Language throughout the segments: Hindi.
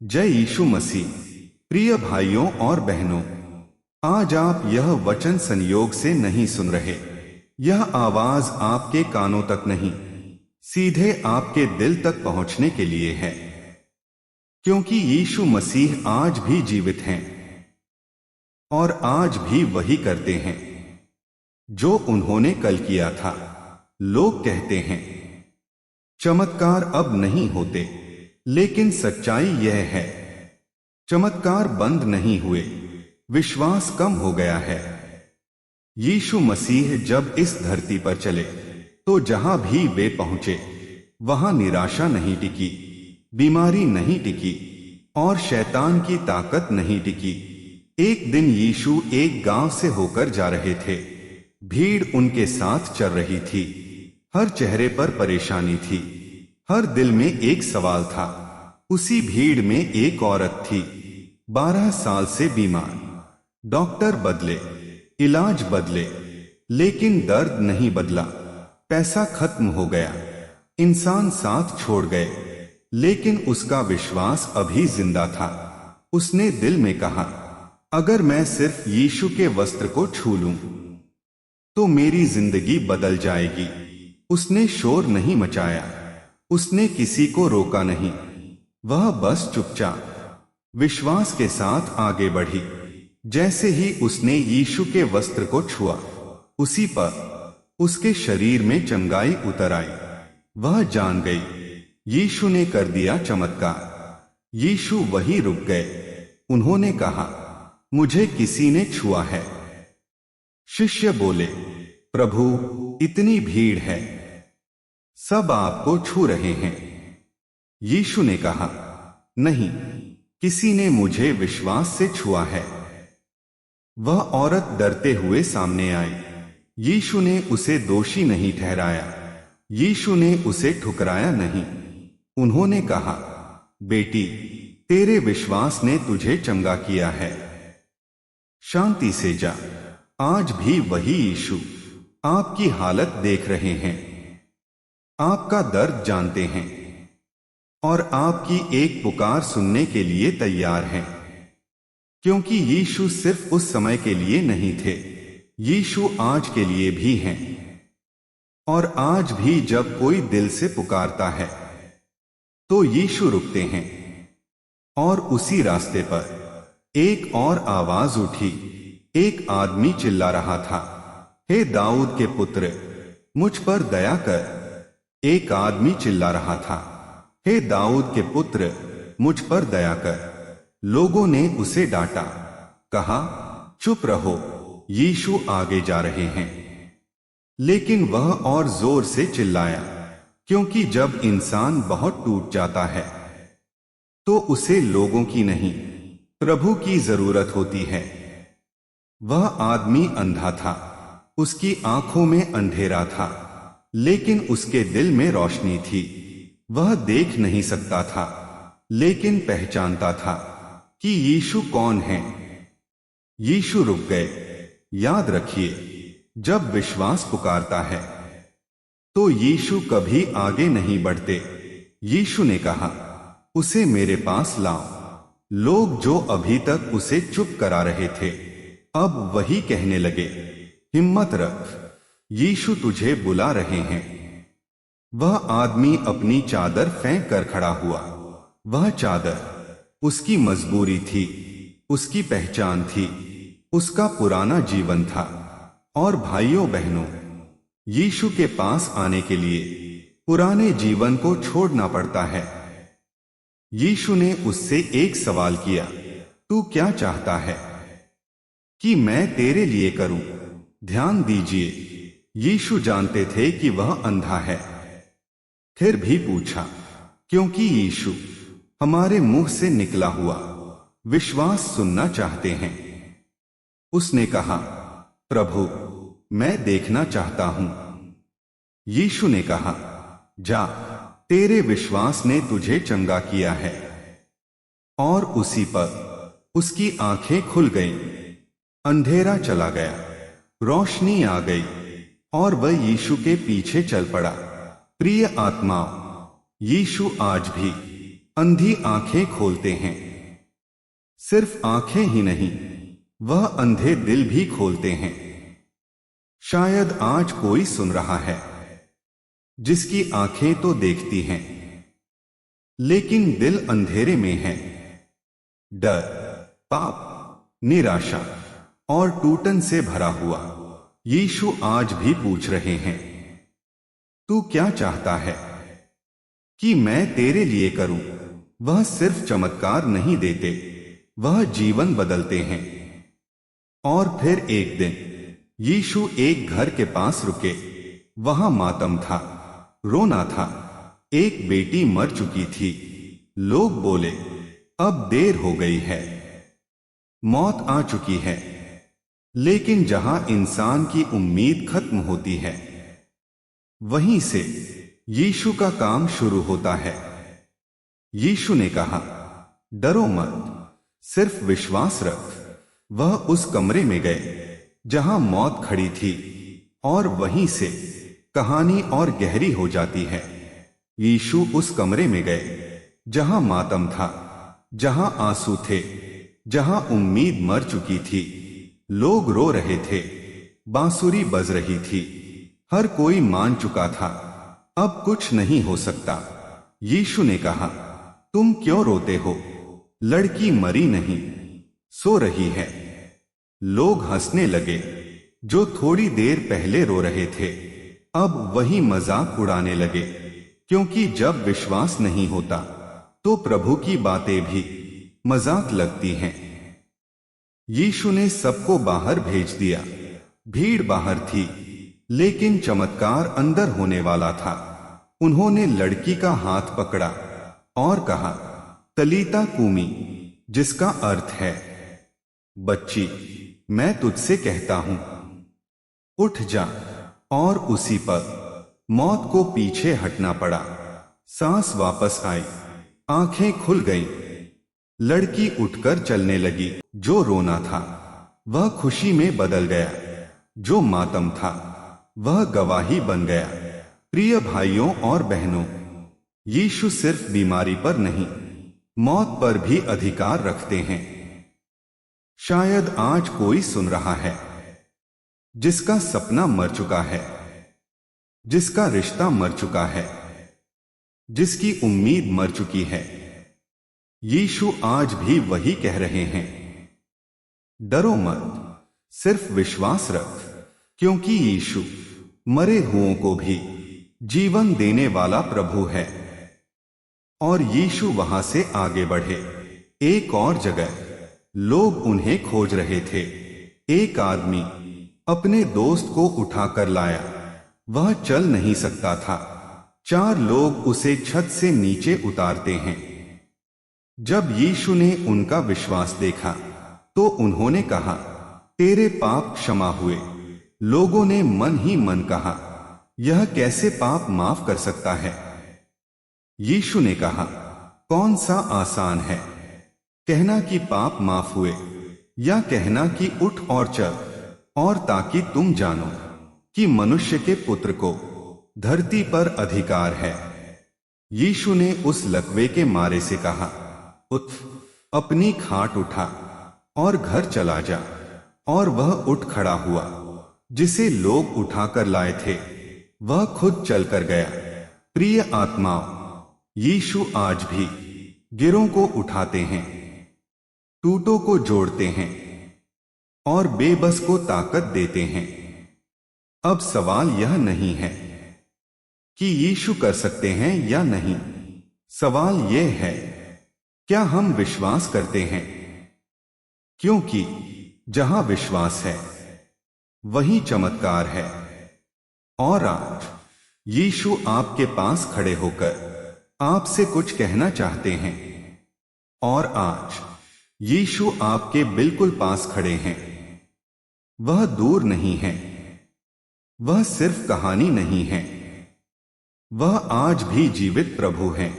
जय यीशु मसीह। प्रिय भाइयों और बहनों, आज आप यह वचन संयोग से नहीं सुन रहे। यह आवाज आपके कानों तक नहीं, सीधे आपके दिल तक पहुंचने के लिए है, क्योंकि यीशु मसीह आज भी जीवित हैं और आज भी वही करते हैं जो उन्होंने कल किया था। लोग कहते हैं चमत्कार अब नहीं होते, लेकिन सच्चाई यह है, चमत्कार बंद नहीं हुए, विश्वास कम हो गया है। यीशु मसीह जब इस धरती पर चले तो जहां भी वे पहुंचे वहां निराशा नहीं टिकी, बीमारी नहीं टिकी और शैतान की ताकत नहीं टिकी। एक दिन यीशु एक गांव से होकर जा रहे थे। भीड़ उनके साथ चल रही थी। हर चेहरे पर परेशानी थी, हर दिल में एक सवाल था। उसी भीड़ में एक औरत थी, 12 साल से बीमार। डॉक्टर बदले, इलाज बदले, लेकिन दर्द नहीं बदला। पैसा खत्म हो गया, इंसान साथ छोड़ गए, लेकिन उसका विश्वास अभी जिंदा था। उसने दिल में कहा, अगर मैं सिर्फ यीशु के वस्त्र को छू लूं तो मेरी जिंदगी बदल जाएगी। उसने शोर नहीं मचाया, उसने किसी को रोका नहीं, वह बस चुपचाप विश्वास के साथ आगे बढ़ी। जैसे ही उसने यीशु के वस्त्र को छुआ, उसी पर उसके शरीर में चंगाई उतर आई। वह जान गई, यीशु ने कर दिया चमत्कार। यीशु वहीं रुक गए। उन्होंने कहा, मुझे किसी ने छुआ है। शिष्य बोले, प्रभु, इतनी भीड़ है, सब आपको छू रहे हैं। यीशु ने कहा, नहीं, किसी ने मुझे विश्वास से छुआ है। वह औरत डरते हुए सामने आई। यीशु ने उसे दोषी नहीं ठहराया, यीशु ने उसे ठुकराया नहीं। उन्होंने कहा, बेटी, तेरे विश्वास ने तुझे चंगा किया है, शांति से जा। आज भी वही यीशु आपकी हालत देख रहे हैं, आपका दर्द जानते हैं और आपकी एक पुकार सुनने के लिए तैयार हैं। क्योंकि यीशु सिर्फ उस समय के लिए नहीं थे, यीशु आज के लिए भी हैं। और आज भी जब कोई दिल से पुकारता है तो यीशु रुकते हैं। और उसी रास्ते पर एक और आवाज उठी। एक आदमी चिल्ला रहा था, हे दाऊद के पुत्र, मुझ पर दया कर। एक आदमी चिल्ला रहा था, हे दाऊद के पुत्र, मुझ पर दया कर। लोगों ने उसे डांटा, कहा, चुप रहो, यीशु आगे जा रहे हैं। लेकिन वह और जोर से चिल्लाया, क्योंकि जब इंसान बहुत टूट जाता है तो उसे लोगों की नहीं, प्रभु की जरूरत होती है। वह आदमी अंधा था, उसकी आंखों में अंधेरा था, लेकिन उसके दिल में रोशनी थी। वह देख नहीं सकता था, लेकिन पहचानता था कि यीशु कौन है। यीशु रुक गए। याद रखिए, जब विश्वास पुकारता है तो यीशु कभी आगे नहीं बढ़ते। यीशु ने कहा, उसे मेरे पास लाओ। लोग जो अभी तक उसे चुप करा रहे थे, अब वही कहने लगे, हिम्मत रख, यीशु तुझे बुला रहे हैं। वह आदमी अपनी चादर फेंक कर खड़ा हुआ। वह चादर उसकी मजबूरी थी, उसकी पहचान थी, उसका पुराना जीवन था। और भाइयों बहनों, यीशु के पास आने के लिए पुराने जीवन को छोड़ना पड़ता है। यीशु ने उससे एक सवाल किया, तू क्या चाहता है कि मैं तेरे लिए करूं? ध्यान दीजिए, यीशु जानते थे कि वह अंधा है, फिर भी पूछा, क्योंकि यीशु हमारे मुंह से निकला हुआ विश्वास सुनना चाहते हैं। उसने कहा, प्रभु, मैं देखना चाहता हूं। यीशु ने कहा, जा, तेरे विश्वास ने तुझे चंगा किया है। और उसी पर उसकी आंखें खुल गईं, अंधेरा चला गया, रोशनी आ गई और वह यीशु के पीछे चल पड़ा। प्रिय आत्माओं, यीशु आज भी अंधी आंखें खोलते हैं। सिर्फ आंखें ही नहीं, वह अंधे दिल भी खोलते हैं। शायद आज कोई सुन रहा है जिसकी आंखें तो देखती हैं, लेकिन दिल अंधेरे में है। डर, पाप, निराशा और टूटन से भरा हुआ। यीशु आज भी पूछ रहे हैं, तू क्या चाहता है कि मैं तेरे लिए करूं? वह सिर्फ चमत्कार नहीं देते, वह जीवन बदलते हैं। और फिर एक दिन यीशु एक घर के पास रुके। वहां मातम था, रोना था। एक बेटी मर चुकी थी। लोग बोले, अब देर हो गई है, मौत आ चुकी है। लेकिन जहां इंसान की उम्मीद खत्म होती है, वहीं से यीशु का काम शुरू होता है। यीशु ने कहा, डरो मत, सिर्फ विश्वास रख। वह उस कमरे में गए जहां मौत खड़ी थी, और वहीं से कहानी और गहरी हो जाती है। यीशु उस कमरे में गए जहां मातम था, जहां आंसू थे, जहां उम्मीद मर चुकी थी। लोग रो रहे थे, बांसुरी बज रही थी, हर कोई मान चुका था, अब कुछ नहीं हो सकता। यीशु ने कहा, तुम क्यों रोते हो? लड़की मरी नहीं, सो रही है। लोग हंसने लगे। जो थोड़ी देर पहले रो रहे थे, अब वही मजाक उड़ाने लगे, क्योंकि जब विश्वास नहीं होता तो प्रभु की बातें भी मजाक लगती हैं। यीशु ने सबको बाहर भेज दिया। भीड़ बाहर थी, लेकिन चमत्कार अंदर होने वाला था। उन्होंने लड़की का हाथ पकड़ा और कहा, तलीता कूमी, जिसका अर्थ है, बच्ची, मैं तुझसे कहता हूं, उठ जा। और उसी पर मौत को पीछे हटना पड़ा। सांस वापस आई, आंखें खुल गईं। लड़की उठकर चलने लगी। जो रोना था वह खुशी में बदल गया, जो मातम था वह गवाही बन गया। प्रिय भाइयों और बहनों, यीशु सिर्फ बीमारी पर नहीं, मौत पर भी अधिकार रखते हैं। शायद आज कोई सुन रहा है जिसका सपना मर चुका है, जिसका रिश्ता मर चुका है, जिसकी उम्मीद मर चुकी है। यीशु आज भी वही कह रहे हैं, डरो मत, सिर्फ विश्वास रख, क्योंकि यीशु मरे हुओं को भी जीवन देने वाला प्रभु है। और यीशु वहां से आगे बढ़े। एक और जगह लोग उन्हें खोज रहे थे। एक आदमी अपने दोस्त को उठाकर लाया। वह चल नहीं सकता था। 4 लोग उसे छत से नीचे उतारते हैं। जब यीशु ने उनका विश्वास देखा तो उन्होंने कहा, तेरे पाप क्षमा हुए। लोगों ने मन ही मन कहा, यह कैसे पाप माफ कर सकता है? यीशु ने कहा, कौन सा आसान है, कहना कि पाप माफ हुए, या कहना कि उठ और चल? और ताकि तुम जानो कि मनुष्य के पुत्र को धरती पर अधिकार है। यीशु ने उस लकवे के मारे से कहा, उठ, अपनी खाट उठा और घर चला जा। और वह उठ खड़ा हुआ। जिसे लोग उठाकर लाए थे वह खुद चलकर गया। प्रिय आत्माओं, यीशु आज भी गिरों को उठाते हैं, टूटों को जोड़ते हैं और बेबस को ताकत देते हैं। अब सवाल यह नहीं है कि यीशु कर सकते हैं या नहीं। सवाल यह है, क्या हम विश्वास करते हैं? क्योंकि जहां विश्वास है वहीं चमत्कार है। और आज यीशु आपके पास खड़े होकर आपसे कुछ कहना चाहते हैं। और आज यीशु आपके बिल्कुल पास खड़े हैं। वह दूर नहीं है, वह सिर्फ कहानी नहीं है, वह आज भी जीवित प्रभु है।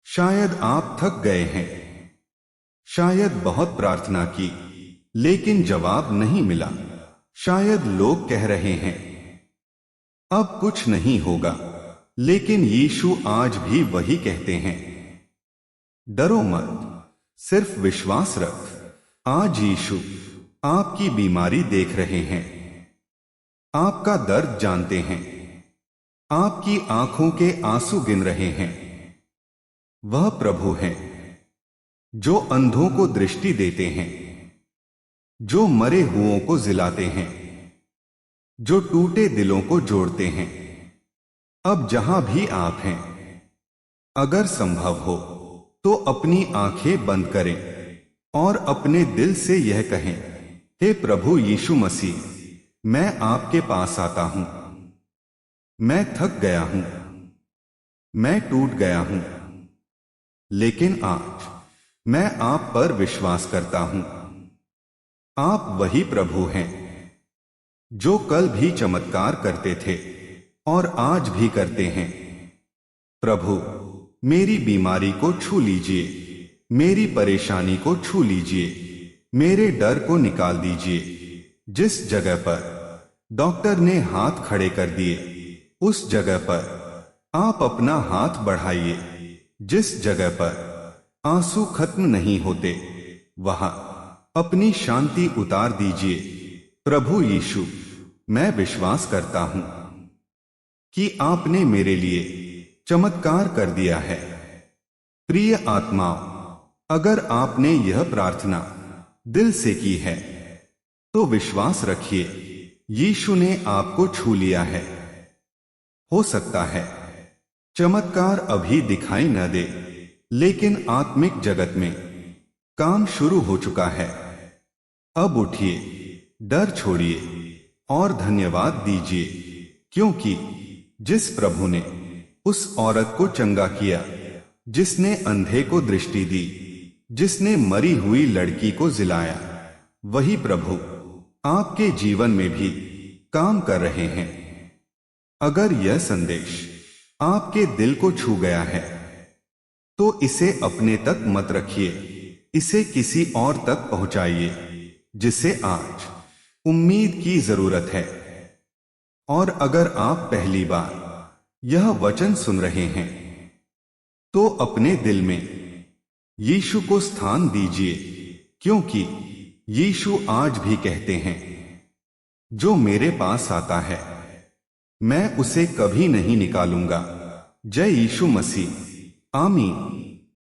शायद आप थक गए हैं, शायद बहुत प्रार्थना की लेकिन जवाब नहीं मिला। शायद लोग कह रहे हैं अब कुछ नहीं होगा, लेकिन यीशु आज भी वही कहते हैं, डरो मत, सिर्फ विश्वास रख। आज यीशु आपकी बीमारी देख रहे हैं, आपका दर्द जानते हैं, आपकी आंखों के आंसू गिन रहे हैं। वह प्रभु हैं जो अंधों को दृष्टि देते हैं, जो मरे हुओं को जिलाते हैं, जो टूटे दिलों को जोड़ते हैं। अब जहां भी आप हैं, अगर संभव हो तो अपनी आंखें बंद करें और अपने दिल से यह कहें, हे प्रभु यीशु मसीह, मैं आपके पास आता हूं। मैं थक गया हूं, मैं टूट गया हूं, लेकिन आज मैं आप पर विश्वास करता हूं। आप वही प्रभु हैं जो कल भी चमत्कार करते थे और आज भी करते हैं। प्रभु, मेरी बीमारी को छू लीजिए, मेरी परेशानी को छू लीजिए, मेरे डर को निकाल दीजिए। जिस जगह पर डॉक्टर ने हाथ खड़े कर दिए, उस जगह पर आप अपना हाथ बढ़ाइए। जिस जगह पर आंसू खत्म नहीं होते, वहां अपनी शांति उतार दीजिए। प्रभु यीशु, मैं विश्वास करता हूं कि आपने मेरे लिए चमत्कार कर दिया है। प्रिय आत्माओं, अगर आपने यह प्रार्थना दिल से की है तो विश्वास रखिए, यीशु ने आपको छू लिया है। हो सकता है चमत्कार अभी दिखाई न दे, लेकिन आत्मिक जगत में काम शुरू हो चुका है। अब उठिए, डर छोड़िए और धन्यवाद दीजिए, क्योंकि जिस प्रभु ने उस औरत को चंगा किया, जिसने अंधे को दृष्टि दी, जिसने मरी हुई लड़की को जिलाया, वही प्रभु आपके जीवन में भी काम कर रहे हैं। अगर यह संदेश आपके दिल को छू गया है तो इसे अपने तक मत रखिए, इसे किसी और तक पहुंचाइए जिसे आज उम्मीद की जरूरत है। और अगर आप पहली बार यह वचन सुन रहे हैं तो अपने दिल में यीशु को स्थान दीजिए, क्योंकि यीशु आज भी कहते हैं, जो मेरे पास आता है मैं उसे कभी नहीं निकालूंगा। जय यीशु मसीह। आमीन।